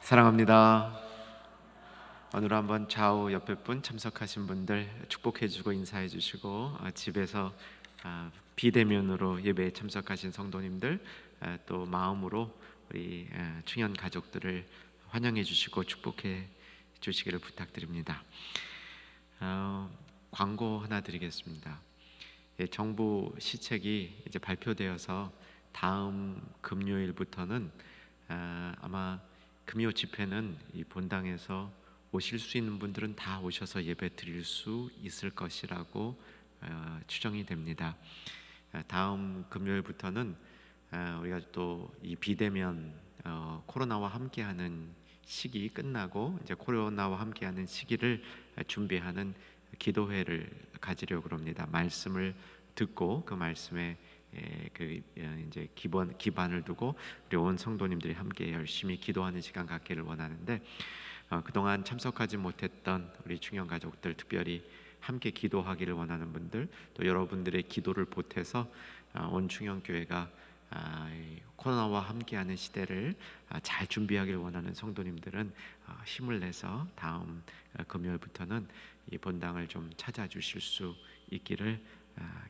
사랑합니다. 오늘 한번 좌우 옆에 분 참석하신 분들 축복해주고 인사해주시고, 집에서 비대면으로 예배에 참석하신 성도님들, 또 마음으로 우리 충현 가족들을 환영해주시고 축복해주시기를 부탁드립니다. 광고 하나 드리겠습니다. 정부 시책이 이제 발표되어서 다음 금요일부터는 아마 금요 집회는 이 본당에서 오실 수 있는 분들은 다 오셔서 예배 드릴 수 있을 것이라고 추정이 됩니다. 다음 금요일부터는 우리가 또 이 비대면 코로나와 함께하는 시기 끝나고 이제 코로나와 함께하는 시기를 준비하는 기도회를 가지려고 합니다. 말씀을 듣고 그 말씀에 이제 기반을 두고 우리 온 성도님들이 함께 열심히 기도하는 시간 갖기를 원하는데, 그동안 참석하지 못했던 우리 충현 가족들, 특별히 함께 기도하기를 원하는 분들, 또 여러분들의 기도를 보태서 온 충현 교회가 코로나와 함께하는 시대를 잘 준비하기를 원하는 성도님들은 힘을 내서 다음 금요일부터는 이 본당을 좀 찾아주실 수 있기를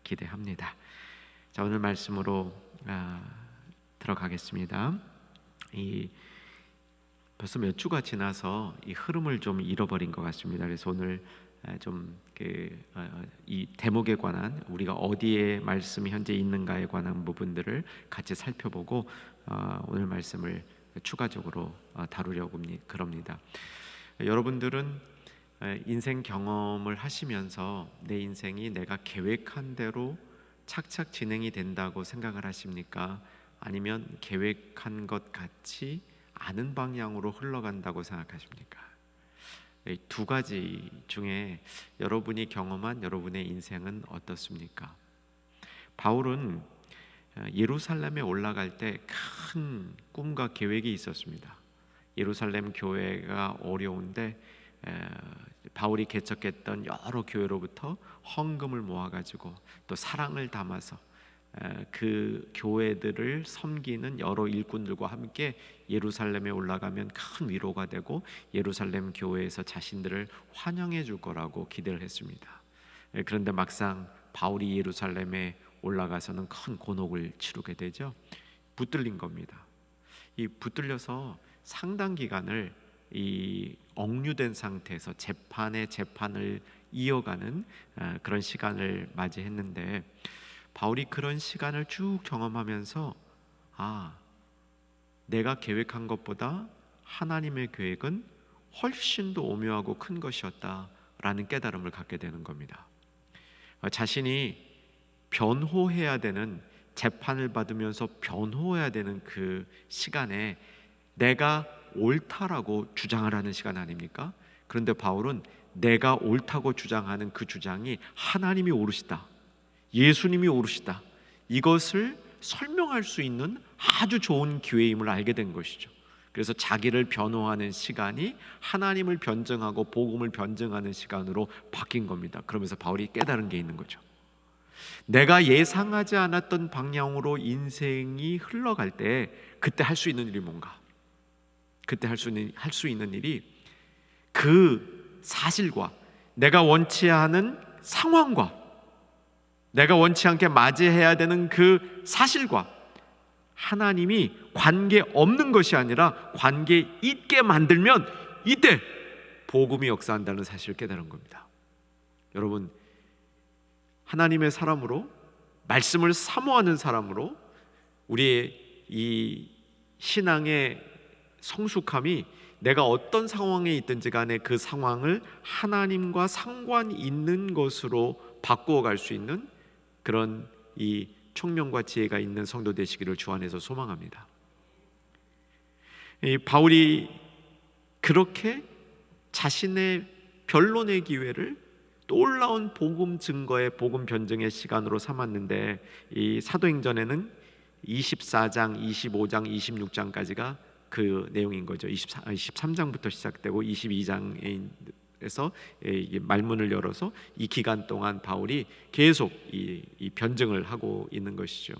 기대합니다. 자, 오늘 말씀으로 들어가겠습니다. 벌써 몇 주가 지나서 이 흐름을 좀 잃어버린 것 같습니다. 그래서 오늘 좀 이 대목에 관한, 우리가 어디에 말씀이 현재 있는가에 관한 부분들을 같이 살펴보고 오늘 말씀을 추가적으로 다루려고 그럽니다. 여러분들은 인생 경험을 하시면서 내 인생이 내가 계획한 대로 착착 진행이 된다고 생각을 하십니까? 아니면 계획한 것 같이 않은 방향으로 흘러간다고 생각하십니까? 이 두 가지 중에 여러분이 경험한 여러분의 인생은 어떻습니까? 바울은 예루살렘에 올라갈 때 큰 꿈과 계획이 있었습니다. 예루살렘 교회가 어려운데 바울이 개척했던 여러 교회로부터 헌금을 모아가지고 또 사랑을 담아서 그 교회들을 섬기는 여러 일꾼들과 함께 예루살렘에 올라가면 큰 위로가 되고 예루살렘 교회에서 자신들을 환영해 줄 거라고 기대를 했습니다. 그런데 막상 바울이 예루살렘에 올라가서는 큰 곤혹을 치르게 되죠. 붙들린 겁니다. 이 붙들려서 상당 기간을 이 억류된 상태에서 재판을 이어가는 그런 시간을 맞이했는데, 바울이 그런 시간을 쭉 경험하면서 내가 계획한 것보다 하나님의 계획은 훨씬 더 오묘하고 큰 것이었다라는 깨달음을 갖게 되는 겁니다. 자신이 변호해야 되는, 재판을 받으면서 변호해야 되는 그 시간에 내가 옳다라고 주장을 하는 시간 아닙니까? 그런데 바울은 내가 옳다고 주장하는 그 주장이 하나님이 옳으시다, 예수님이 옳으시다, 이것을 설명할 수 있는 아주 좋은 기회임을 알게 된 것이죠. 그래서 자기를 변호하는 시간이 하나님을 변증하고 복음을 변증하는 시간으로 바뀐 겁니다. 그러면서 바울이 깨달은 게 있는 거죠. 내가 예상하지 않았던 방향으로 인생이 흘러갈 때 그때 할 수 있는 일이 뭔가? 그때 할 수 있는 일이 그 사실과 내가 원치 않은 상황과 내가 원치 않게 맞이해야 되는 그 사실과 하나님이 관계 없는 것이 아니라 관계 있게 만들면 이때 복음이 역사한다는 사실을 깨달은 겁니다. 여러분, 하나님의 사람으로, 말씀을 사모하는 사람으로 우리의 이 신앙의 성숙함이 내가 어떤 상황에 있든지 간에 그 상황을 하나님과 상관 있는 것으로 바꾸어 갈 수 있는 그런 이 총명과 지혜가 있는 성도 되시기를 주 안에서 소망합니다. 이 바울이 그렇게 자신의 변론의 기회를 놀라운 복음 증거의 복음 변증의 시간으로 삼았는데, 이 사도행전에는 24장, 25장, 26장까지가 그 내용인 거죠. 23장부터 시작되고 22장에서 말문을 열어서 이 기간 동안 바울이 계속 이 변증을 하고 있는 것이죠.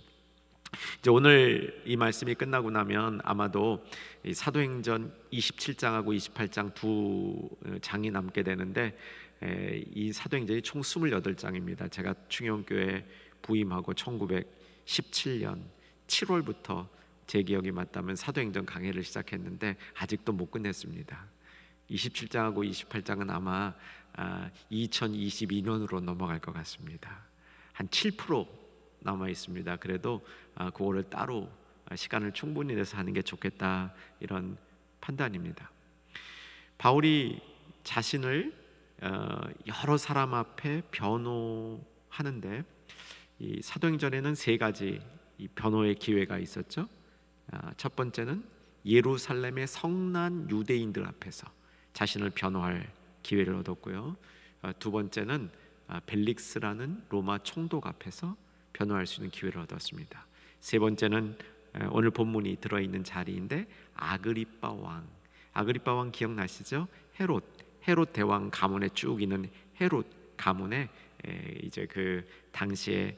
이제 오늘 이 말씀이 끝나고 나면 아마도 이 사도행전 27장하고 28장 두 장이 남게 되는데, 이 사도행전이 총 28장입니다. 제가 충영교회 부임하고 1917년 7월부터 제 기억이 맞다면 사도행전 강해를 시작했는데 아직도 못 끝냈습니다. 27장하고 28장은 아마 2022년으로 넘어갈 것 같습니다. 한 7% 남아 있습니다. 그래도 그거를 따로 시간을 충분히 내서 하는 게 좋겠다, 이런 판단입니다. 바울이 자신을 여러 사람 앞에 변호하는데, 이 사도행전에는 세 가지 이 변호의 기회가 있었죠. 첫 번째는 예루살렘의 성난 유대인들 앞에서 자신을 변호할 기회를 얻었고요. 두 번째는 벨릭스라는 로마 총독 앞에서 변호할 수 있는 기회를 얻었습니다. 세 번째는 오늘 본문이 들어있는 자리인데, 아그리빠 왕 기억나시죠? 헤롯 대왕 가문에 쭉 있는 헤롯 가문에 이제 그 당시에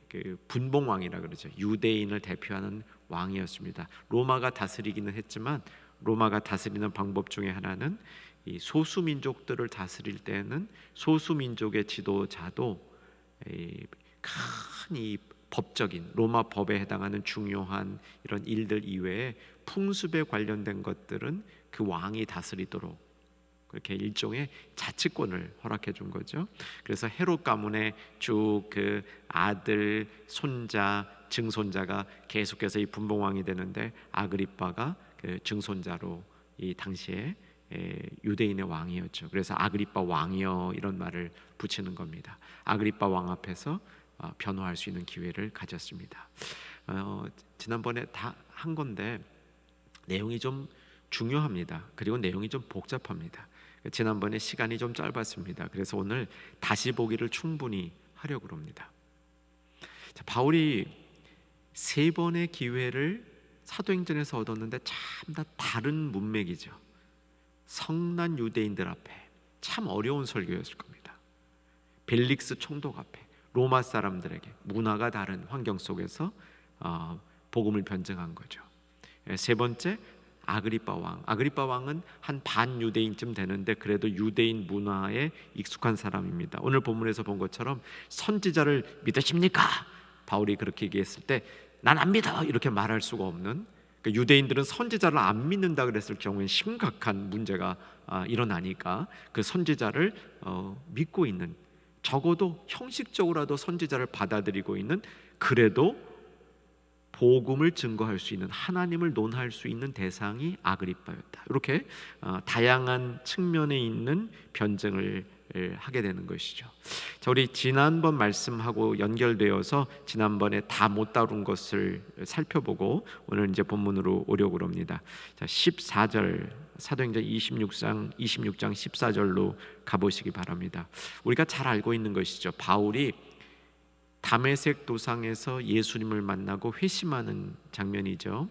그 분봉왕이라 그러죠. 유대인을 대표하는 왕이었습니다. 로마가 다스리기는 했지만 로마가 다스리는 방법 중에 하나는 이 소수민족들을 다스릴 때는 소수민족의 지도자도 큰 이 법적인 로마 법에 해당하는 중요한 이런 일들 이외에 풍습에 관련된 것들은 그 왕이 다스리도록 그렇게 일종의 자치권을 허락해 준 거죠. 그래서 헤롯 가문의 쭉 그 아들, 손자, 증손자가 계속해서 이 분봉왕이 되는데, 아그리빠가 그 증손자로 이 당시에 유대인의 왕이었죠. 그래서 아그리빠 왕이여, 이런 말을 붙이는 겁니다. 아그리빠 왕 앞에서 변호할 수 있는 기회를 가졌습니다. 지난번에 다 한 건데 내용이 좀 중요합니다. 그리고 내용이 좀 복잡합니다. 지난번에 시간이 좀 짧았습니다. 그래서 오늘 다시 보기를 충분히 하려고 합니다. 바울이 세 번의 기회를 사도행전에서 얻었는데 참 다 다른 문맥이죠. 성난 유대인들 앞에 참 어려운 설교였을 겁니다. 벨릭스 총독 앞에 로마 사람들에게 문화가 다른 환경 속에서 복음을 변증한 거죠. 세 번째, 아그리빠 왕은 한 반유대인쯤 되는데 그래도 유대인 문화에 익숙한 사람입니다. 오늘 본문에서 본 것처럼 선지자를 믿으십니까? 바울이 그렇게 얘기했을 때 난 안 믿어, 이렇게 말할 수가 없는, 유대인들은 선지자를 안 믿는다 그랬을 경우에 심각한 문제가 일어나니까 그 선지자를 믿고 있는, 적어도 형식적으로라도 선지자를 받아들이고 있는, 그래도 복음을 증거할 수 있는, 하나님을 논할 수 있는 대상이 아그리빠였다. 이렇게 다양한 측면에 있는 변증을 하게 되는 것이죠. 자, 우리 지난번 말씀하고 연결되어서 지난번에 다 못 다룬 것을 살펴보고 오늘 이제 본문으로 오려고 합니다. 자, 14절, 사도행전 26장 14절로 가보시기 바랍니다. 우리가 잘 알고 있는 것이죠. 바울이 다메섹 도상에서 예수님을 만나고 회심하는 장면이죠.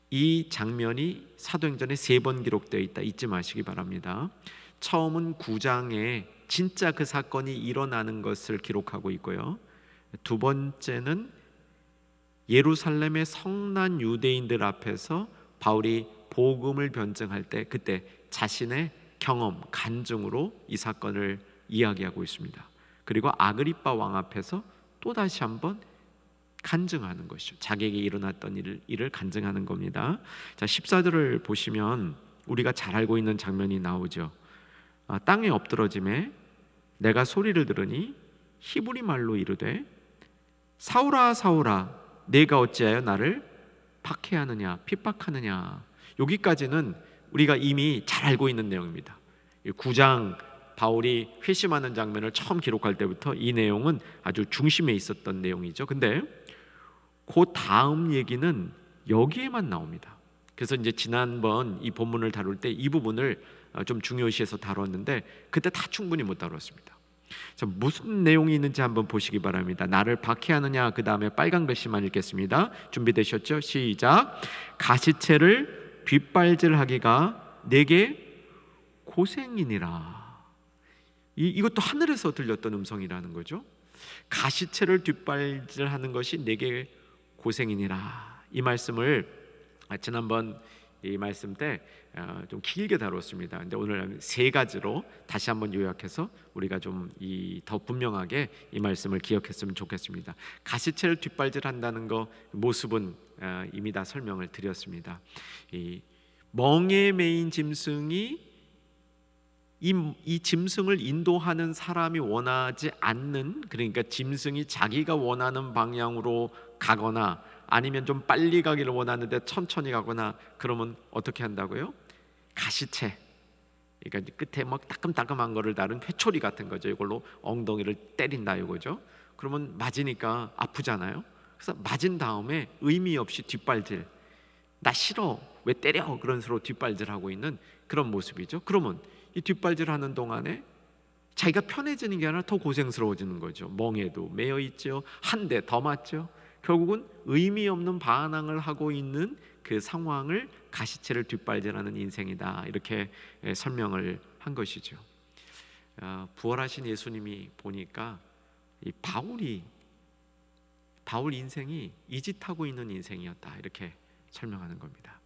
이 장면이 사도행전에 3번 기록되어 있다, 잊지 마시기 바랍니다. 처음은 9장에 진짜 그 사건이 일어나는 것을 기록하고 있고요. 두 번째는 예루살렘의 성난 유대인들 앞에서 바울이 복음을 변증할 때 그때 자신의 경험, 간증으로 이 사건을 이야기하고 있습니다. 그리고 아그리빠 왕 앞에서 또 다시 한번 간증하는 것이죠. 자기에게 일어났던 일을 간증하는 겁니다. 자, 14절을 보시면 우리가 잘 알고 있는 장면이 나오죠. 땅에 엎드러짐에 내가 소리를 들으니 히브리 말로 이르되 사울아 사울아 내가 어찌하여 나를 박해하느냐, 핍박하느냐. 여기까지는 우리가 이미 잘 알고 있는 내용입니다. 9장 바울이 회심하는 장면을 처음 기록할 때부터 이 내용은 아주 중심에 있었던 내용이죠. 근데 그 다음 얘기는 여기에만 나옵니다. 그래서 이제 지난번 이 본문을 다룰 때 이 부분을 좀 중요시해서 다뤘는데 그때 다 충분히 못 다뤘습니다. 자, 무슨 내용이 있는지 한번 보시기 바랍니다. 나를 박해하느냐, 그 다음에 빨간 글씨만 읽겠습니다. 준비되셨죠? 시작. 가시채를 뒷발질하기가 내게 고생이니라. 이것도 하늘에서 들렸던 음성이라는 거죠. 가시채를 뒷발질하는 것이 내게 고생이니라. 이 말씀을 지난번 이 말씀 때 좀 길게 다뤘습니다. 근데 오늘 세 가지로 다시 한번 요약해서 우리가 좀 더 분명하게 이 말씀을 기억했으면 좋겠습니다. 가시채를 뒷발질한다는 거 모습은 이미 다 설명을 드렸습니다. 이 멍에 매인 짐승이 이 짐승을 인도하는 사람이 원하지 않는, 그러니까 짐승이 자기가 원하는 방향으로 가거나 아니면 좀 빨리 가기를 원하는데 천천히 가거나 그러면 어떻게 한다고요? 가시채, 그러니까 끝에 막 따끔따끔한 거를 다룬 회초리 같은 거죠. 이걸로 엉덩이를 때린다 이거죠. 그러면 맞으니까 아프잖아요. 그래서 맞은 다음에 의미 없이 뒷발질, 나 싫어 왜 때려, 그런 식으로 뒷발질하고 있는 그런 모습이죠. 그러면 이 뒷발질하는 동안에 자기가 편해지는 게 아니라 더 고생스러워지는 거죠. 멍에도 매여 있죠. 한 대 더 맞죠. 결국은 의미 없는 반항을 하고 있는 그 상황을 가시채를 뒷발질하는 인생이다, 이렇게 설명을 한 것이죠. 부활하신 예수님이 보니까 이 바울 인생이 이 짓하고 있는 인생이었다, 이렇게 설명하는 겁니다.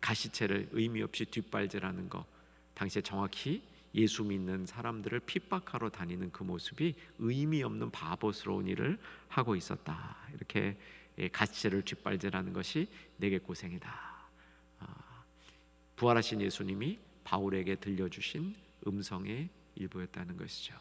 가시채를 의미 없이 뒷발질하는 거, 당시에 정확히 예수 믿는 사람들을 핍박하러 다니는 그 모습이 의미 없는 바보스러운 일을 하고 있었다, 이렇게 가시채를 뒷발질하는 것이 내게 고생이다. 부활하신 예수님이 바울에게 들려주신 음성의 일부였다는 것이죠.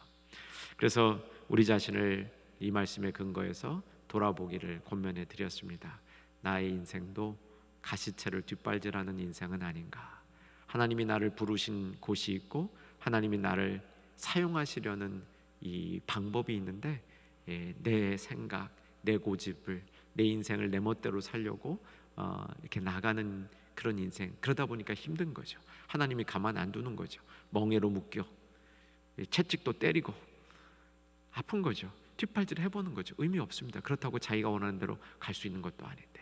그래서 우리 자신을 이 말씀에 근거해서 돌아보기를 권면해 드렸습니다. 나의 인생도 가시채를 뒷발질하는 인생은 아닌가. 하나님이 나를 부르신 곳이 있고 하나님이 나를 사용하시려는 이 방법이 있는데 내 생각, 내 고집을, 내 인생을 내 멋대로 살려고 이렇게 나가는 그런 인생, 그러다 보니까 힘든 거죠. 하나님이 가만 안 두는 거죠. 멍에로 묶여 채찍도 때리고 아픈 거죠. 뒷발질 해보는 거죠. 의미 없습니다. 그렇다고 자기가 원하는 대로 갈 수 있는 것도 아닌데.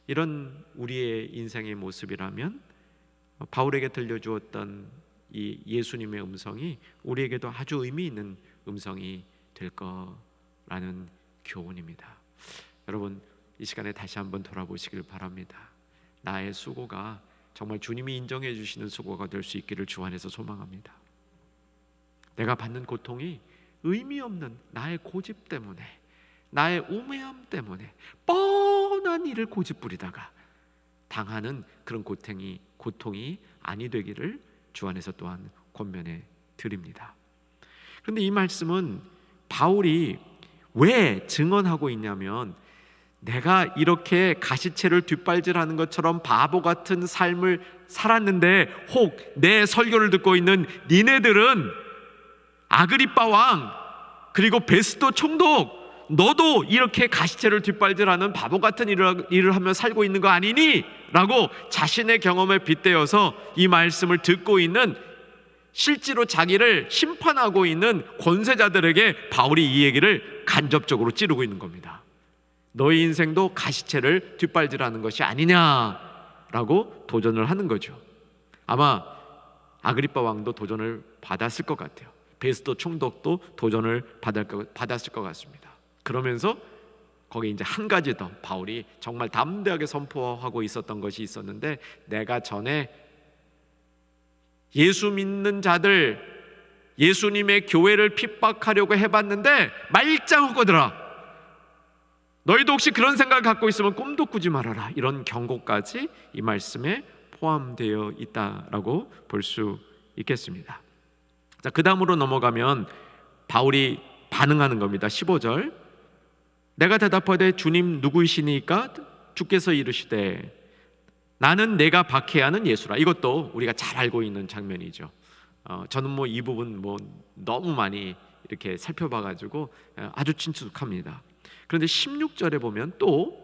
이런 우리의 인생의 모습이라면 바울에게 들려주었던 이 예수님의 음성이 우리에게도 아주 의미 있는 음성이 될 거라는 교훈입니다. 여러분, 이 시간에 다시 한번 돌아보시길 바랍니다. 나의 수고가 정말 주님이 인정해 주시는 수고가 될 수 있기를 주 안에서 소망합니다. 내가 받는 고통이 의미 없는 나의 고집 때문에, 나의 우매함 때문에 뻔한 일을 고집부리다가 당하는 그런 고통이 아니 되기를 주 안에서 또한 권면해 드립니다. 그런데 이 말씀은 바울이 왜 증언하고 있냐면, 내가 이렇게 가시채를 뒷발질하는 것처럼 바보 같은 삶을 살았는데 혹 내 설교를 듣고 있는 니네들은 아그리빠 왕 그리고 베스도 총독, 너도 이렇게 가시채를 뒷발질하는 바보 같은 일을 하며 살고 있는 거 아니니? 라고 자신의 경험에 빗대어서 이 말씀을 듣고 있는, 실제로 자기를 심판하고 있는 권세자들에게 바울이 이 얘기를 간접적으로 찌르고 있는 겁니다. 너희 인생도 가시채를 뒷발질하는 것이 아니냐라고 도전을 하는 거죠. 아마 아그리빠 왕도 도전을 받았을 것 같아요. 베스도 총독도 도전을 받았을 것 같습니다. 그러면서 거기 이제 한 가지 더 바울이 정말 담대하게 선포하고 있었던 것이 있었는데, 내가 전에 예수 믿는 자들, 예수님의 교회를 핍박하려고 해봤는데 말짱하거더라. 너희도 혹시 그런 생각을 갖고 있으면 꿈도 꾸지 말아라. 이런 경고까지 이 말씀에 포함되어 있다라고 볼 수 있겠습니다. 자, 그 다음으로 넘어가면 바울이 반응하는 겁니다. 15절, 내가 대답하되 주님 누구이시니까? 주께서 이르시되 나는 내가 박해하는 예수라. 이것도 우리가 잘 알고 있는 장면이죠. 저는 이 부분 너무 많이 이렇게 살펴봐가지고 아주 친숙합니다. 그런데 16절에 보면 또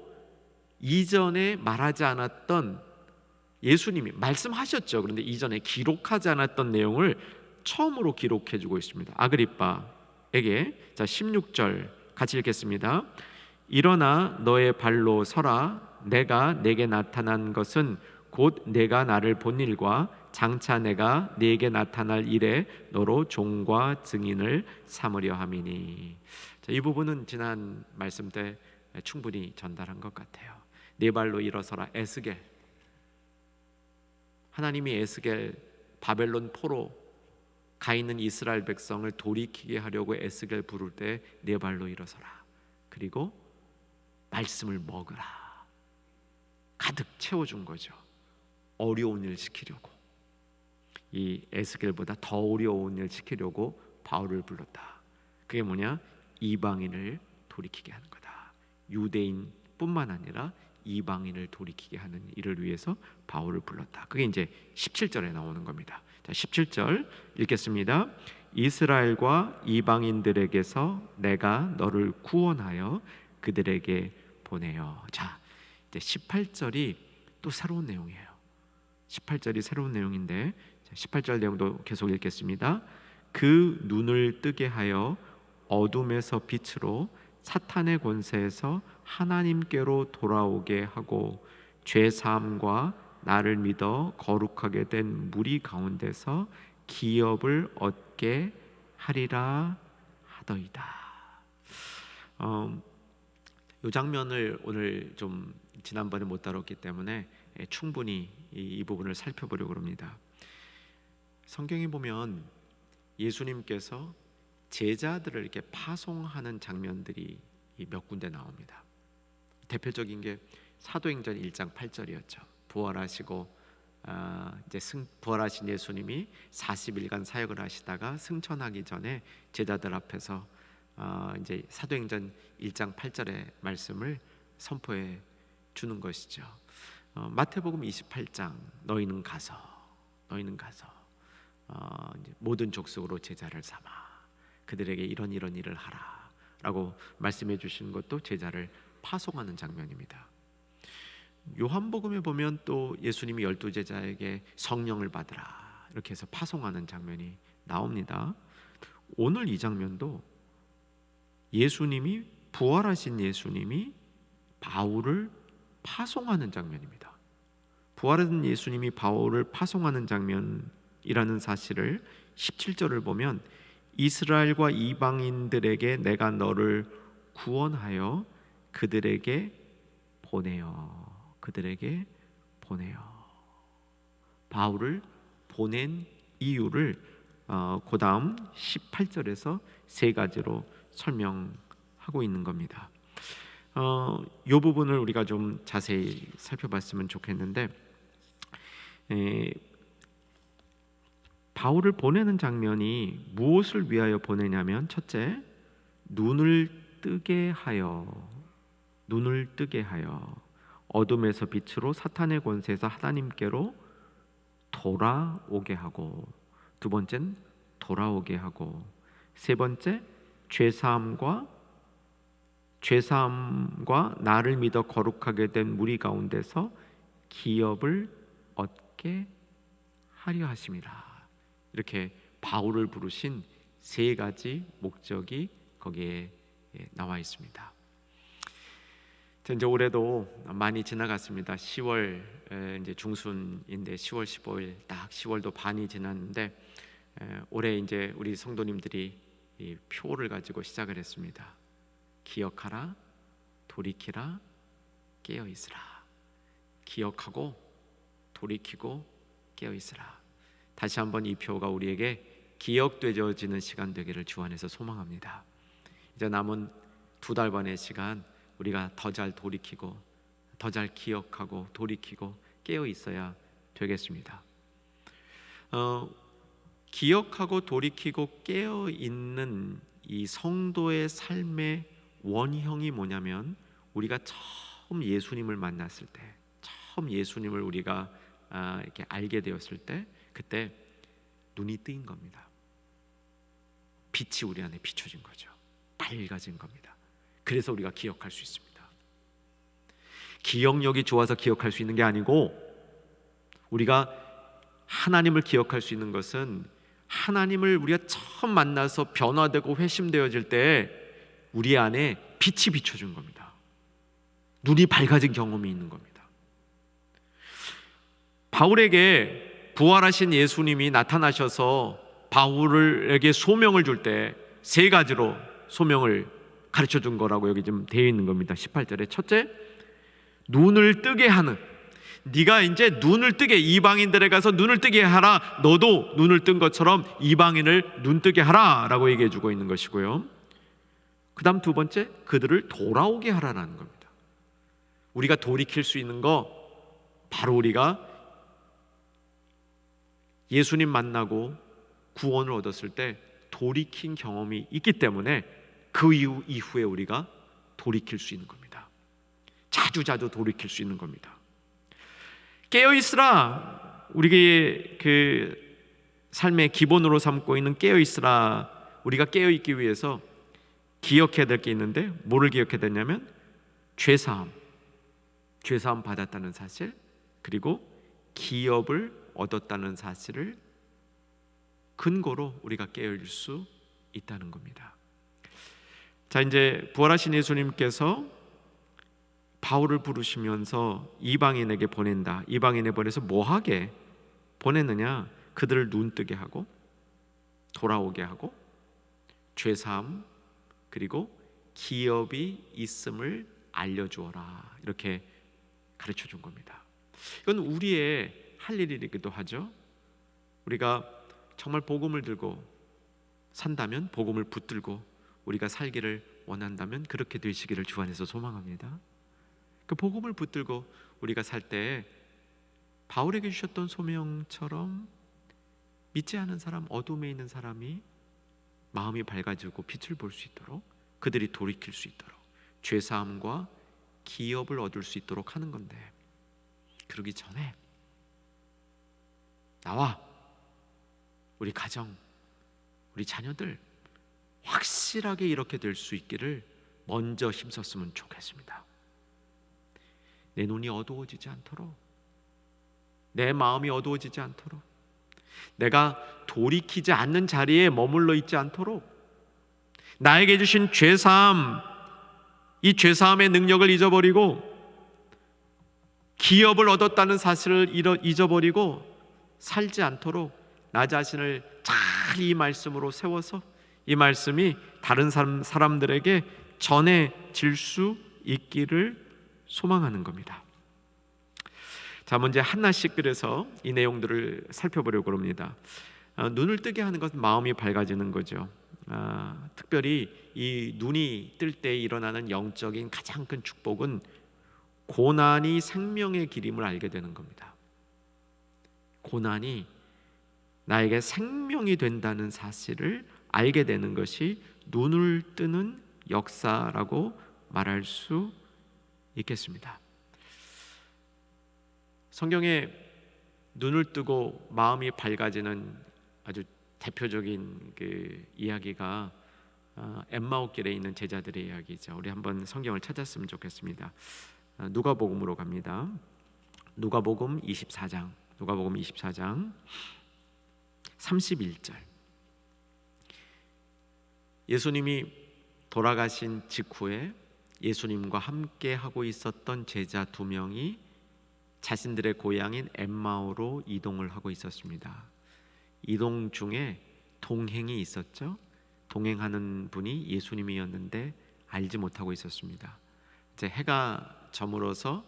이전에 말하지 않았던, 예수님이 말씀하셨죠. 그런데 이전에 기록하지 않았던 내용을 처음으로 기록해주고 있습니다. 아그리빠에게. 자, 16절 같이 읽겠습니다. 일어나 너의 발로 서라. 내가 내게 나타난 것은 곧 내가 나를 본 일과 장차 내가 네게 나타날 일에 너로 종과 증인을 삼으려 함이니. 자, 이 부분은 지난 말씀 때 충분히 전달한 것 같아요. 네 발로 일어서라 에스겔. 하나님이 에스겔 바벨론 포로 가 있는 이스라엘 백성을 돌이키게 하려고 에스겔 부를 때 네 발로 일어서라. 그리고 말씀을 먹으라. 가득 채워준 거죠. 어려운 일 시키려고. 이 에스겔보다 더 어려운 일 시키려고 바울을 불렀다. 그게 뭐냐? 이방인을 돌이키게 하는 거다. 유대인뿐만 아니라 이방인을 돌이키게 하는 일을 위해서 바울을 불렀다. 그게 이제 17절에 나오는 겁니다. 자, 17절 읽겠습니다. 이스라엘과 이방인들에게서 내가 너를 구원하여 그들에게 보내요. 자, 이제 18절이 또 새로운 내용이에요. 18절이 새로운 내용인데 18절 내용도 계속 읽겠습니다. 그 눈을 뜨게 하여 어둠에서 빛으로 사탄의 권세에서 하나님께로 돌아오게 하고 죄사함과 나를 믿어 거룩하게 된 무리 가운데서 기업을 얻게 하리라 하더이다. 이 장면을 오늘 좀 지난번에 못 다뤘기 때문에 충분히 이 부분을 살펴보려고 합니다. 성경에 보면 예수님께서 제자들을 이렇게 파송하는 장면들이 몇 군데 나옵니다. 대표적인 게 사도행전 1장 8절이었죠. 부활하시고 부활하신 예수님이 40일간 사역을 하시다가 승천하기 전에 제자들 앞에서 이제 사도행전 1장 8절의 말씀을 선포해 주는 것이죠. 마태복음 28장 너희는 가서 이제 모든 족속으로 제자를 삼아 그들에게 이런 일을 하라 라고 말씀해 주시는 것도 제자를 파송하는 장면입니다. 요한복음에 보면 또 예수님이 12제자에게 성령을 받으라 이렇게 해서 파송하는 장면이 나옵니다. 오늘 이 장면도 예수님이 부활하신 예수님이 바울을 파송하는 장면입니다. 부활한 예수님이 바울을 파송하는 장면이라는 사실을 17절을 보면 이스라엘과 이방인들에게 내가 너를 구원하여 그들에게 보내요. 바울을 보낸 이유를 그 다음 18절에서 세 가지로 설명하고 있는 겁니다. 이 부분을 우리가 좀 자세히 살펴봤으면 좋겠는데 바울을 보내는 장면이 무엇을 위하여 보내냐면 첫째, 눈을 뜨게 하여 어둠에서 빛으로 사탄의 권세에서 하나님께로 돌아오게 하고, 두 번째는 돌아오게 하고, 세 번째 죄사함과 나를 믿어 거룩하게 된 무리 가운데서 기업을 얻게 하려 하심이라. 이렇게 바울을 부르신 세 가지 목적이 거기에 나와 있습니다. 이제 올해도 많이 지나갔습니다. 10월 이제 중순인데 10월 15일 딱 10월도 반이 지났는데 올해 이제 우리 성도님들이 이 표를 가지고 시작을 했습니다. 기억하라, 돌이키라, 깨어 있으라. 기억하고 돌이키고 깨어 있으라. 다시 한번 이 표가 우리에게 기억되어지는 시간 되기를 주 안에서 소망합니다. 이제 남은 2달 반의 시간 우리가 더 잘 돌이키고 더 잘 기억하고 돌이키고 깨어 있어야 되겠습니다. 기억하고 돌이키고 깨어 있는 이 성도의 삶의 원형이 뭐냐면 우리가 처음 예수님을 만났을 때, 처음 예수님을 우리가 이렇게 알게 되었을 때, 그때 눈이 뜨인 겁니다. 빛이 우리 안에 비춰진 거죠. 밝아진 겁니다. 그래서 우리가 기억할 수 있습니다. 기억력이 좋아서 기억할 수 있는 게 아니고, 우리가 하나님을 기억할 수 있는 것은 하나님을 우리가 처음 만나서 변화되고 회심되어질 때 우리 안에 빛이 비춰준 겁니다. 눈이 밝아진 경험이 있는 겁니다. 바울에게 부활하신 예수님이 나타나셔서 바울에게 소명을 줄 때 세 가지로 소명을 가르쳐 준 거라고 여기 좀 되어 있는 겁니다. 18절에 첫째, 눈을 뜨게 하는, 네가 이제 눈을 뜨게, 이방인들에 가서 눈을 뜨게 하라. 너도 눈을 뜬 것처럼 이방인을 눈 뜨게 하라 라고 얘기해 주고 있는 것이고요. 그 다음 두 번째, 그들을 돌아오게 하라는 겁니다. 우리가 돌이킬 수 있는 거 바로 우리가 예수님 만나고 구원을 얻었을 때 돌이킨 경험이 있기 때문에 그 이후에 우리가 돌이킬 수 있는 겁니다. 자주 돌이킬 수 있는 겁니다. 깨어있으라, 우리의 그 삶의 기본으로 삼고 있는 깨어있으라. 우리가 깨어있기 위해서 기억해야 될 게 있는데, 뭐를 기억해야 되냐면 죄사함 받았다는 사실, 그리고 기업을 얻었다는 사실을 근거로 우리가 깨어있을 수 있다는 겁니다. 자, 이제 부활하신 예수님께서 바울을 부르시면서 이방인에게 보낸다. 이방인에 보내서 뭐하게 보냈느냐? 그들을 눈뜨게 하고 돌아오게 하고 죄사함 그리고 기업이 있음을 알려주어라, 이렇게 가르쳐 준 겁니다. 이건 우리의 할 일이기도 하죠. 우리가 정말 복음을 들고 산다면, 복음을 붙들고 우리가 살기를 원한다면 그렇게 되시기를 주 안에서 소망합니다. 그 복음을 붙들고 우리가 살 때 바울에게 주셨던 소명처럼 믿지 않은 사람, 어둠에 있는 사람이 마음이 밝아지고 빛을 볼 수 있도록, 그들이 돌이킬 수 있도록, 죄사함과 기업을 얻을 수 있도록 하는 건데, 그러기 전에 나와 우리 가정, 우리 자녀들 확실하게 이렇게 될 수 있기를 먼저 힘썼으면 좋겠습니다. 내 눈이 어두워지지 않도록, 내 마음이 어두워지지 않도록, 내가 돌이키지 않는 자리에 머물러 있지 않도록, 나에게 주신 죄사함, 이 죄사함의 능력을 잊어버리고 기업을 얻었다는 사실을 잊어버리고 살지 않도록 나 자신을 잘 이 말씀으로 세워서 이 말씀이 다른 사람들에게 전해질 수 있기를 소망하는 겁니다. 자, 먼저 하나씩 그래서 이 내용들을 살펴보려고 합니다. 눈을 뜨게 하는 것은 마음이 밝아지는 거죠. 특별히 이 눈이 뜰 때 일어나는 영적인 가장 큰 축복은 고난이 생명의 길임을 알게 되는 겁니다. 고난이 나에게 생명이 된다는 사실을 알게 되는 것이 눈을 뜨는 역사라고 말할 수 있겠습니다. 성경에 눈을 뜨고 마음이 밝아지는 아주 대표적인 그 이야기가 엠마오길에 있는 제자들의 이야기죠. 우리 한번 성경을 찾았으면 좋겠습니다. 누가복음으로 갑니다. 누가복음 24장 31절. 예수님이 돌아가신 직후에 예수님과 함께 하고 있었던 제자 2명이 자신들의 고향인 엠마오로 이동을 하고 있었습니다. 이동 중에 동행이 있었죠. 동행하는 분이 예수님이었는데 알지 못하고 있었습니다. 이제 해가 저물어서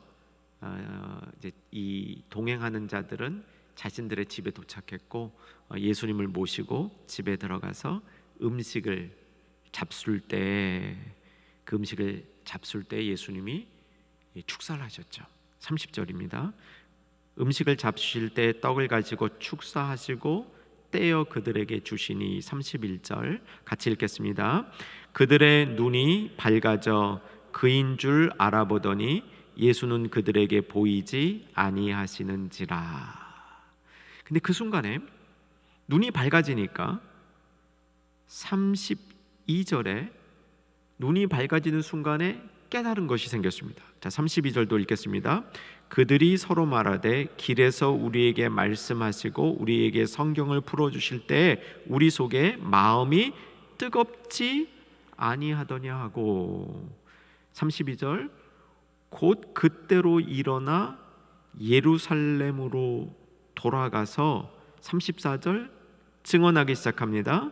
이제 이 동행하는 자들은 자신들의 집에 도착했고 예수님을 모시고 집에 들어가서 음식을 잡술 때, 그 음식을 잡술 때 예수님이 축사를 하셨죠. 30절입니다. 음식을 잡수실 때 떡을 가지고 축사하시고 떼어 그들에게 주시니, 31절 같이 읽겠습니다. 그들의 눈이 밝아져 그인 줄 알아보더니 예수는 그들에게 보이지 아니하시는지라. 근데 그 순간에 눈이 밝아지니까 32절에 눈이 밝아지는 순간에 깨달은 것이 생겼습니다. 자, 32절도 읽겠습니다. 그들이 서로 말하되 길에서 우리에게 말씀하시고 우리에게 성경을 풀어주실 때 우리 속에 마음이 뜨겁지 아니하더냐 하고, 32절 곧 그때로 일어나 예루살렘으로 돌아가서 34절 증언하기 시작합니다.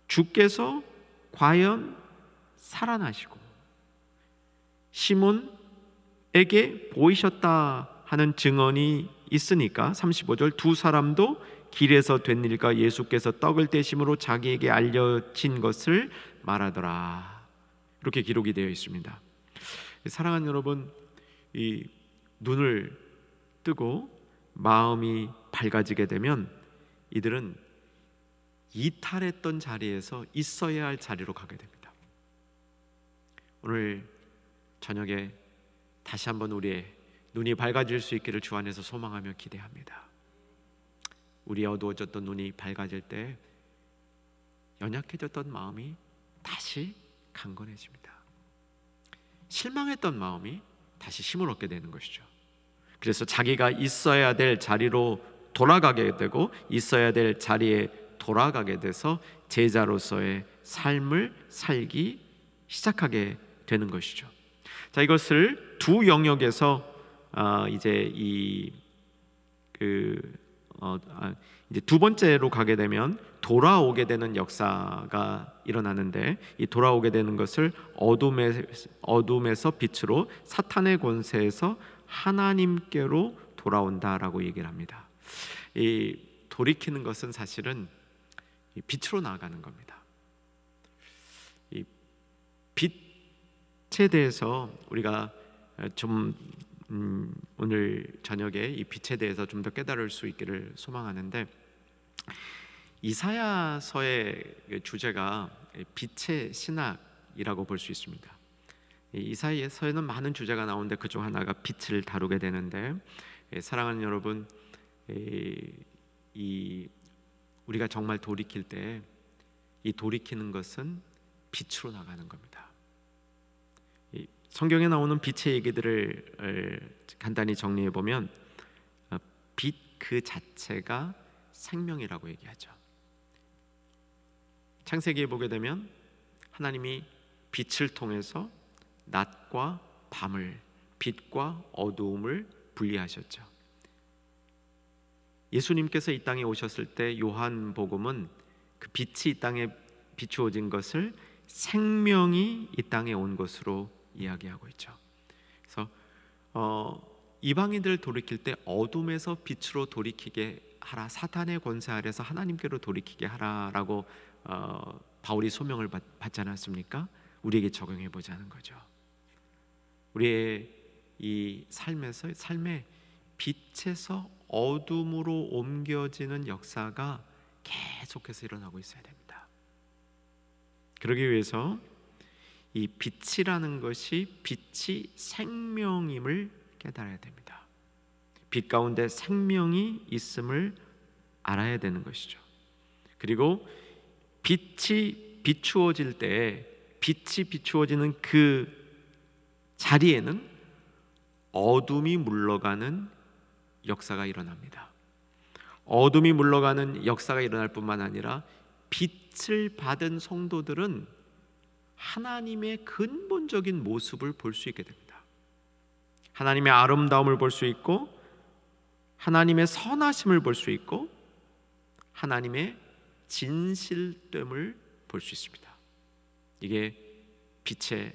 주께서 과연 살아나시고 시몬에게 보이셨다 하는 증언이 있으니까 35절 두 사람도 길에서 된 일과 예수께서 떡을 떼심으로 자기에게 알려진 것을 말하더라. 이렇게 기록이 되어 있습니다. 사랑하는 여러분, 이 눈을 뜨고 마음이 밝아지게 되면 이들은 이탈했던 자리에서 있어야 할 자리로 가게 됩니다. 오늘 저녁에 다시 한번 우리의 눈이 밝아질 수 있기를 주 안에서 소망하며 기대합니다. 우리 어두워졌던 눈이 밝아질 때 연약해졌던 마음이 다시 강건해집니다. 실망했던 마음이 다시 힘을 얻게 되는 것이죠. 그래서 자기가 있어야 될 자리로 돌아가게 되고 있어야 될 자리에 돌아가게 돼서 제자로서의 삶을 살기 시작하게 되는 것이죠. 자, 이것을 두 영역에서 이제 이제 두 번째로 가게 되면 돌아오게 되는 역사가 일어나는데, 이 돌아오게 되는 것을 어둠에서 빛으로, 사탄의 권세에서 하나님께로 돌아온다라고 얘기를 합니다. 이 돌이키는 것은 사실은 빛으로 나아가는 겁니다. 이 빛에 대해서 우리가 좀 오늘 저녁에 이 빛에 대해서 좀 더 깨달을 수 있기를 소망하는데, 이사야서의 주제가 빛의 신학이라고 볼 수 있습니다. 이사야서에는 많은 주제가 나오는데 그중 하나가 빛을 다루게 되는데, 사랑하는 여러분, 우리가 정말 돌이킬 때 이 돌이키는 것은 빛으로 나가는 겁니다. 성경에 나오는 빛의 얘기들을 간단히 정리해 보면 빛 그 자체가 생명이라고 얘기하죠. 창세기에 보게 되면 하나님이 빛을 통해서 낮과 밤을, 빛과 어두움을 분리하셨죠. 예수님께서 이 땅에 오셨을 때 요한복음은 그 빛이 이 땅에 비추어진 것을 생명이 이 땅에 온 것으로 이야기하고 있죠. 그래서 이방인들을 돌이킬 때 어둠에서 빛으로 돌이키게 하라, 사탄의 권세 아래서 하나님께로 돌이키게 하라라고 바울이 소명을 받지 않았습니까? 우리에게 적용해 보자는 거죠. 우리의 이 삶의 빛에서 어둠으로 옮겨지는 역사가 계속해서 일어나고 있어야 됩니다. 그러기 위해서 이 빛이라는 것이 빛이 생명임을 깨달아야 됩니다. 빛 가운데 생명이 있음을 알아야 되는 것이죠. 그리고 빛이 비추어질 때, 빛이 비추어지는 그 자리에는 어둠이 물러가는 역사가 일어납니다. 어둠이 물러가는 역사가 일어날 뿐만 아니라 빛을 받은 성도들은 하나님의 근본적인 모습을 볼 수 있게 됩니다. 하나님의 아름다움을 볼 수 있고, 하나님의 선하심을 볼 수 있고, 하나님의 진실됨을 볼 수 있습니다. 이게 빛의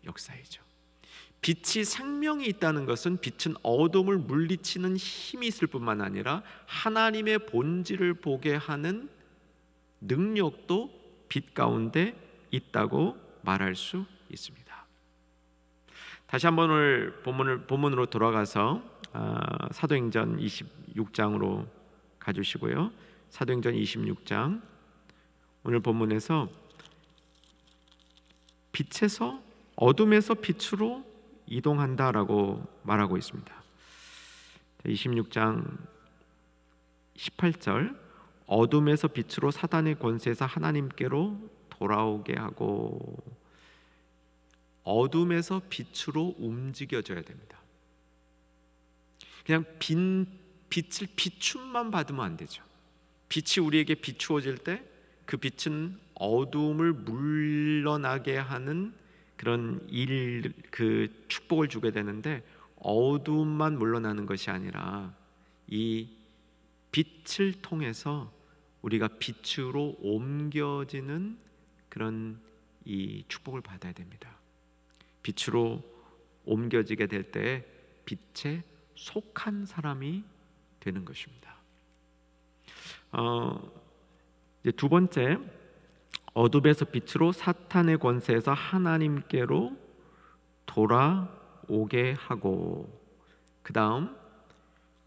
역사이죠. 빛이 생명이 있다는 것은 빛은 어둠을 물리치는 힘이 있을 뿐만 아니라 하나님의 본질을 보게 하는 능력도 빛 가운데 있다고 말할 수 있습니다. 다시 한번 오늘 본문으로 돌아가서 사도행전 26장으로 가주시고요. 사도행전 26장, 오늘 본문에서 빛에서, 어둠에서 빛으로 이동한다라고 말하고 있습니다. 26장 18절, 어둠에서 빛으로 사단의 권세에서 하나님께로 돌아오게 하고, 어둠에서 빛으로 움직여져야 됩니다. 그냥 빛을 비춤만 받으면 안 되죠. 빛이 우리에게 비추어질 때 그 빛은 어둠을 물러나게 하는 그런 그 축복을 주게 되는데, 어둠만 물러나는 것이 아니라 이 빛을 통해서 우리가 빛으로 옮겨지는 그런 이 축복을 받아야 됩니다. 빛으로 옮겨지게 될 때 빛에 속한 사람이 되는 것입니다. 이제 두 번째, 어둠에서 빛으로 사탄의 권세에서 하나님께로 돌아오게 하고, 그 다음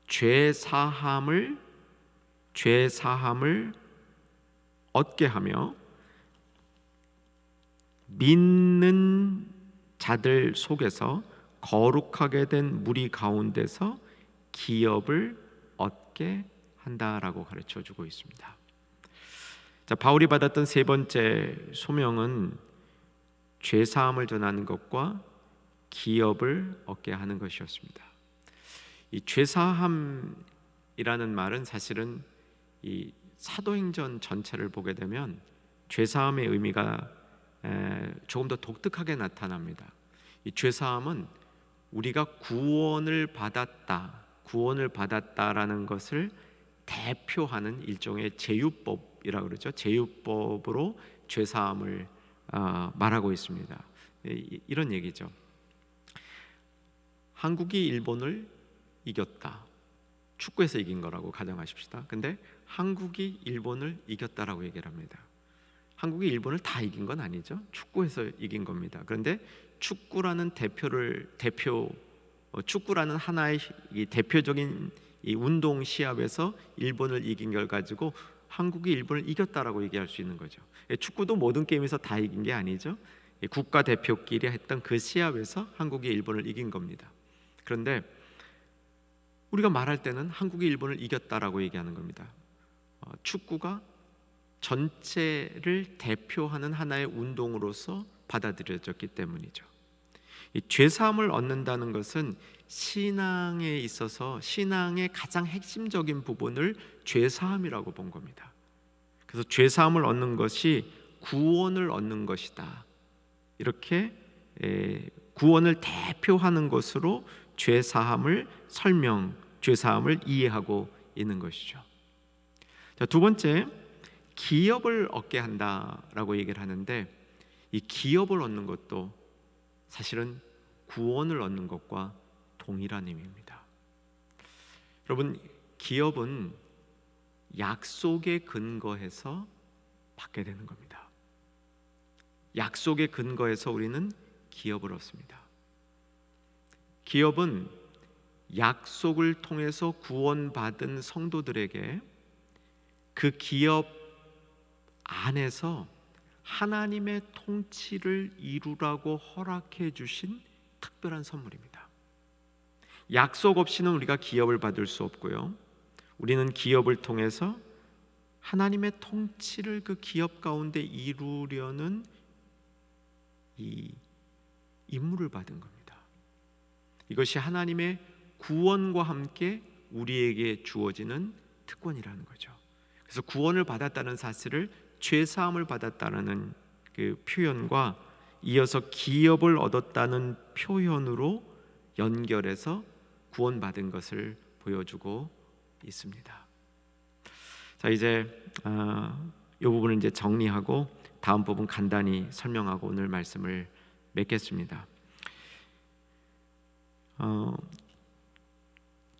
죄 사함을 얻게 하며 믿는 자들 속에서 거룩하게 된 무리 가운데서 기업을 얻게 한다라고 가르쳐 주고 있습니다. 자, 바울이 받았던 세 번째 소명은 죄 사함을 전하는 것과 기업을 얻게 하는 것이었습니다. 이 죄 사함이라는 말은 사실은 이 사도행전 전체를 보게 되면 죄 사함의 의미가 조금 더 독특하게 나타납니다. 이 죄 사함은 우리가 구원을 받았다라는 것을 대표하는 일종의 제유법이라고 그러죠. 제유법으로 죄 사함을 말하고 있습니다. 이런 얘기죠. 한국이 일본을 이겼다. 축구에서 이긴 거라고 가정하십시다. 근데 한국이 일본을 이겼다라고 얘기를 합니다. 한국이 일본을 다 이긴 건 아니죠. 축구에서 이긴 겁니다. 그런데 축구라는 축구라는 하나의 이 대표적인 이 운동 시합에서 일본을 이긴 걸 가지고 한국이 일본을 이겼다라고 얘기할 수 있는 거죠. 축구도 모든 게임에서 다 이긴 게 아니죠. 국가 대표끼리 했던 그 시합에서 한국이 일본을 이긴 겁니다. 그런데 우리가 말할 때는 한국이 일본을 이겼다라고 얘기하는 겁니다. 축구가 전체를 대표하는 하나의 운동으로서 받아들여졌기 때문이죠. 이 죄사함을 얻는다는 것은 신앙에 있어서 신앙의 가장 핵심적인 부분을 죄사함이라고 본 겁니다. 그래서 죄사함을 얻는 것이 구원을 얻는 것이다. 이렇게 구원을 대표하는 것으로 죄사함을 죄사함을 이해하고 있는 것이죠. 자, 두 번째, 기업을 얻게 한다라고 얘기를 하는데, 이 기업을 얻는 것도 사실은 구원을 얻는 것과 동일한 의미입니다. 여러분, 기업은 약속에 근거해서 받게 되는 겁니다. 약속에 근거해서 우리는 기업을 얻습니다. 기업은 약속을 통해서 구원받은 성도들에게 그 기업 안에서 하나님의 통치를 이루라고 허락해 주신 특별한 선물입니다. 약속 없이는 우리가 기업을 받을 수 없고요. 우리는 기업을 통해서 하나님의 통치를 그 기업 가운데 이루려는 이 임무를 받은 겁니다. 이것이 하나님의 구원과 함께 우리에게 주어지는 특권이라는 거죠. 그래서 구원을 받았다는 사실을 죄사함을 받았다는 그 표현과 이어서 기업을 얻었다는 표현으로 연결해서 구원받은 것을 보여주고 있습니다. 자, 이제 이 부분을 이제 정리하고 다음 부분 간단히 설명하고 오늘 말씀을 맺겠습니다.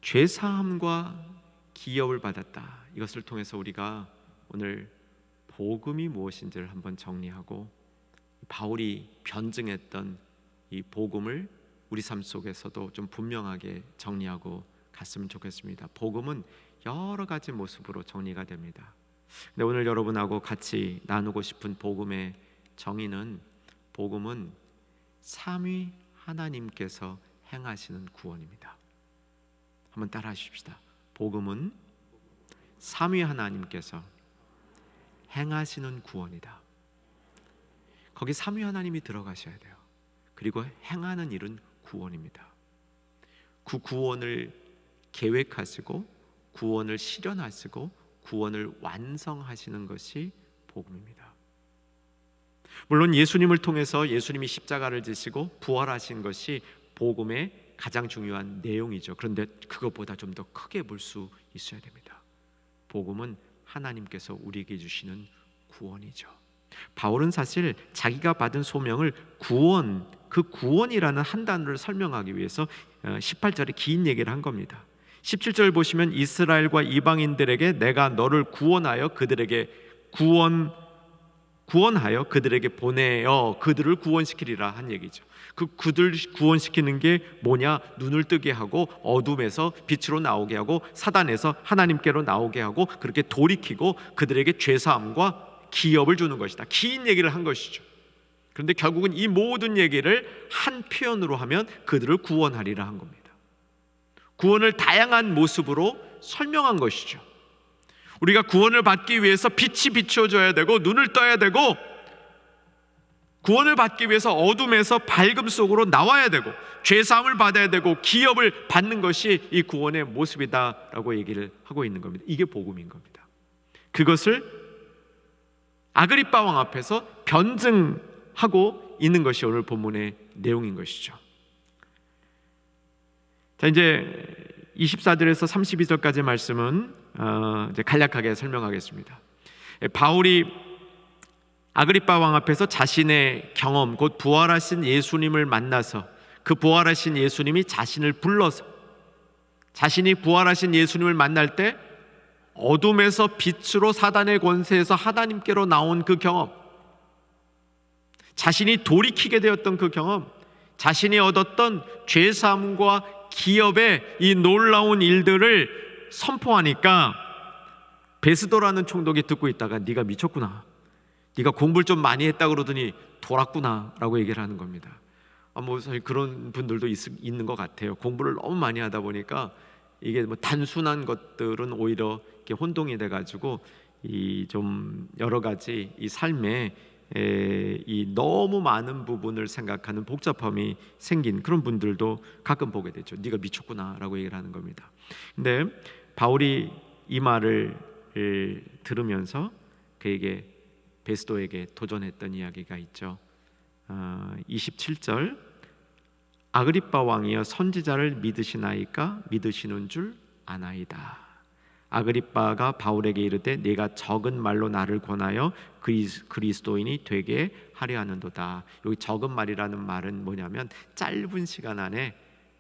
죄사함과 기업을 받았다. 이것을 통해서 우리가 오늘 복음이 무엇인지를 한번 정리하고 바울이 변증했던 이 복음을 우리 삶 속에서도 좀 분명하게 정리하고 갔으면 좋겠습니다. 복음은 여러 가지 모습으로 정리가 됩니다. 근데 오늘 여러분하고 같이 나누고 싶은 복음의 정의는, 복음은 삼위 하나님께서 행하시는 구원입니다. 한번 따라 하십시다. 복음은 삼위 하나님께서 행하시는 구원이다. 거기 삼위 하나님이 들어가셔야 돼요. 그리고 행하는 일은 구원입니다. 그 구원을 계획하시고 구원을 실현하시고 구원을 완성하시는 것이 복음입니다. 물론 예수님을 통해서 예수님이 십자가를 지시고 부활하신 것이 복음의 가장 중요한 내용이죠. 그런데 그것보다 좀 더 크게 볼 수 있어야 됩니다. 복음은 하나님께서 우리에게 주시는 구원이죠. 바울은 사실 자기가 받은 소명을 구원, 그 구원이라는 한 단어를 설명하기 위해서 18절에 긴 얘기를 한 겁니다. 17절 보시면 이스라엘과 이방인들에게 내가 너를 구원하여 그들에게 구원하여 그들에게 보내어 그들을 구원시키리라 한 얘기죠. 그들 구원시키는 게 뭐냐? 눈을 뜨게 하고 어둠에서 빛으로 나오게 하고 사단에서 하나님께로 나오게 하고 그렇게 돌이키고 그들에게 죄사함과 기업을 주는 것이다. 긴 얘기를 한 것이죠. 그런데 결국은 이 모든 얘기를 한 표현으로 하면 그들을 구원하리라 한 겁니다. 구원을 다양한 모습으로 설명한 것이죠. 우리가 구원을 받기 위해서 빛이 비춰져야 되고 눈을 떠야 되고 구원을 받기 위해서 어둠에서 밝음 속으로 나와야 되고 죄사함을 받아야 되고 기업을 받는 것이 이 구원의 모습이다라고 얘기를 하고 있는 겁니다. 이게 복음인 겁니다. 그것을 아그리빠 왕 앞에서 변증하고 있는 것이 오늘 본문의 내용인 것이죠. 자, 이제 24절에서 32절까지 말씀은 이제 간략하게 설명하겠습니다. 바울이 아그리빠 왕 앞에서 자신의 경험, 곧 부활하신 예수님을 만나서 그 부활하신 예수님이 자신을 불러서 자신이 부활하신 예수님을 만날 때 어둠에서 빛으로 사단의 권세에서 하나님께로 나온 그 경험, 자신이 돌이키게 되었던 그 경험, 자신이 얻었던 죄사함과 기업의 이 놀라운 일들을 선포하니까 베스도라는 총독이 듣고 있다가 네가 미쳤구나, 네가 공부를 좀 많이 했다 그러더니 돌았구나 라고 얘기를 하는 겁니다. 뭐 사실 그런 분들도 있는 것 같아요. 공부를 너무 많이 하다 보니까 이게 뭐 단순한 것들은 오히려 이렇게 혼동이 돼가지고 이 좀 여러 가지 이 삶에 이 너무 많은 부분을 생각하는 복잡함이 생긴 그런 분들도 가끔 보게 되죠. 네가 미쳤구나라고 얘기를 하는 겁니다. 근데 바울이 이 말을 들으면서 그에게 베스도에게 도전했던 이야기가 있죠. 27절 아그리빠 왕이여 선지자를 믿으시나이까? 믿으시는 줄 아나이다. 아그리빠가 바울에게 이르되 네가 적은 말로 나를 권하여 그리스도인이 되게 하려 하는도다. 여기 적은 말이라는 말은 뭐냐면 짧은 시간 안에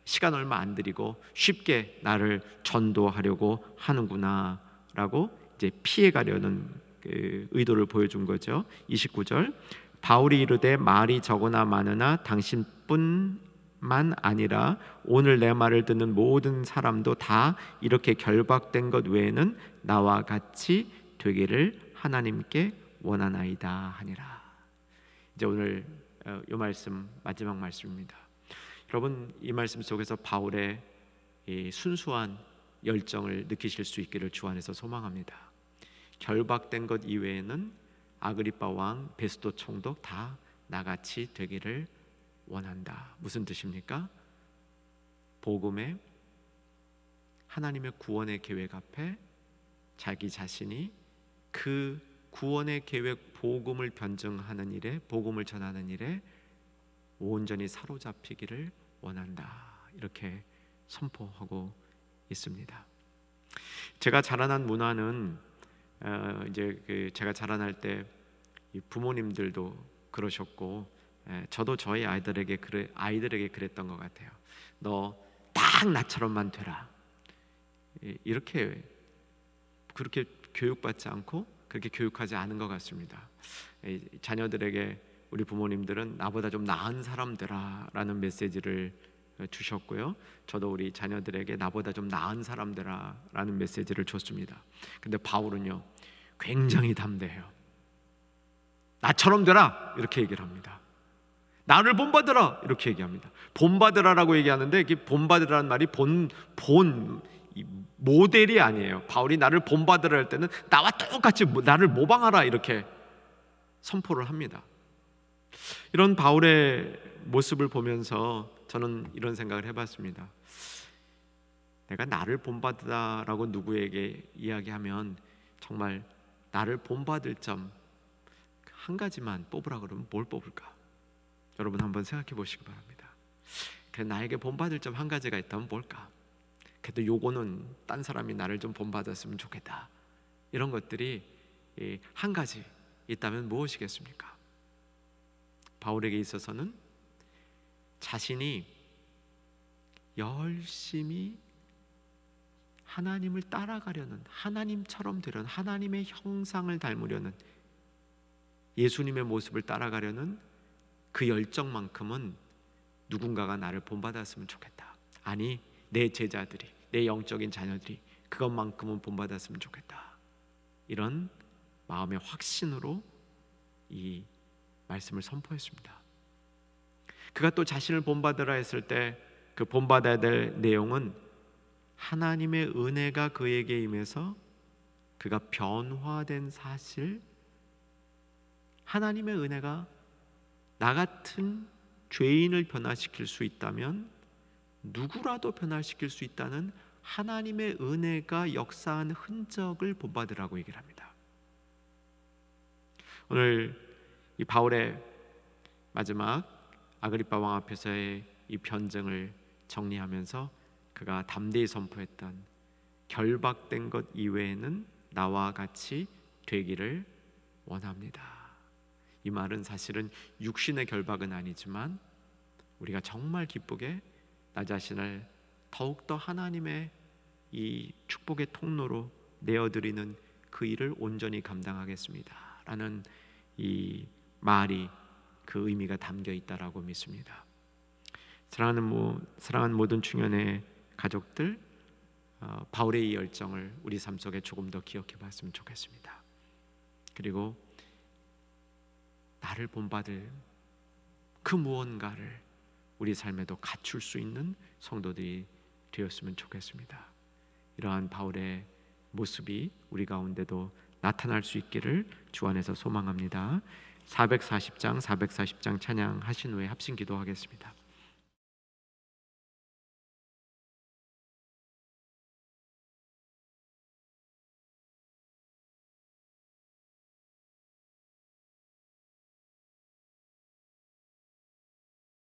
시간 얼마 안 들이고 쉽게 나를 전도하려고 하는구나 라고 이제 피해가려는 그 의도를 보여준 거죠. 29절 바울이 이르되 말이 적으나 많으나 당신뿐만 아니라 오늘 내 말을 듣는 모든 사람도 다 이렇게 결박된 것 외에는 나와 같이 되기를 하나님께 원하나이다 하니라. 이제 오늘 이 말씀 마지막 말씀입니다. 여러분 이 말씀 속에서 바울의 이 순수한 열정을 느끼실 수 있기를 주 안에서 소망합니다. 결박된 것 이외에는 아그리빠 왕, 베스도 총독 다 나같이 되기를 원한다. 무슨 뜻입니까? 복음의 하나님의 구원의 계획 앞에 자기 자신이 그 구원의 계획 복음을 변증하는 일에, 복음을 전하는 일에 온전히 사로잡히기를 원한다. 이렇게 선포하고 있습니다. 제가 자라난 문화는 이제 제가 자라날 때 부모님들도 그러셨고 저도 저희 아이들에게 그랬던 것 같아요. 너 딱 나처럼만 되라. 이렇게 그렇게 교육받지 않고 그렇게 교육하지 않은 것 같습니다. 자녀들에게 우리 부모님들은 나보다 좀 나은 사람 되라라는 메시지를 주셨고요. 저도 우리 자녀들에게 나보다 좀 나은 사람 되라라는 메시지를 줬습니다. 근데 바울은요 굉장히 담대해요. 나처럼 되라 이렇게 얘기를 합니다. 나를 본받으라 이렇게 얘기합니다. 본받으라라고 얘기하는데 이게 본받으라는 말이 본 모델이 아니에요. 바울이 나를 본받으라 할 때는 나와 똑같이 나를 모방하라 이렇게 선포를 합니다. 이런 바울의 모습을 보면서 저는 이런 생각을 해봤습니다. 내가 나를 본받으라고 누구에게 이야기하면 정말 나를 본받을 점 한 가지만 뽑으라 그러면 뭘 뽑을까? 여러분 한번 생각해 보시기 바랍니다. 나에게 본받을 점 한 가지가 있다면 뭘까? 그래도 요거는 딴 사람이 나를 좀 본받았으면 좋겠다. 이런 것들이 한 가지 있다면 무엇이겠습니까? 바울에게 있어서는 자신이 열심히 하나님을 따라가려는, 하나님처럼 되려는, 하나님의 형상을 닮으려는, 예수님의 모습을 따라가려는 그 열정만큼은 누군가가 나를 본받았으면 좋겠다. 아니, 내 제자들이, 내 영적인 자녀들이 그것만큼은 본받았으면 좋겠다. 이런 마음의 확신으로 이 말씀을 선포했습니다. 그가 또 자신을 본받으라 했을 때 그 본받아야 될 내용은 하나님의 은혜가 그에게 임해서 그가 변화된 사실, 하나님의 은혜가 나 같은 죄인을 변화시킬 수 있다면 누구라도 변화시킬 수 있다는 하나님의 은혜가 역사한 흔적을 본받으라고 얘기를 합니다. 오늘 이 바울의 마지막 아그리파 왕 앞에서의 이 변증을 정리하면서 그가 담대히 선포했던 결박된 것 이외에는 나와 같이 되기를 원합니다. 이 말은 사실은 육신의 결박은 아니지만 우리가 정말 기쁘게 나 자신을 더욱더 하나님의 이 축복의 통로로 내어드리는 그 일을 온전히 감당하겠습니다 라는 이 말이 그 의미가 담겨 있다라고 믿습니다. 사랑하는 모든 충현의 가족들, 바울의 이 열정을 우리 삶 속에 조금 더 기억해 봤으면 좋겠습니다. 그리고 나를 본받을 그 무언가를 우리 삶에도 갖출 수 있는 성도들이 되었으면 좋겠습니다. 이러한 바울의 모습이 우리 가운데도 나타날 수 있기를 주 안에서 소망합니다. 440장 찬양하신 후에 합심 기도하겠습니다.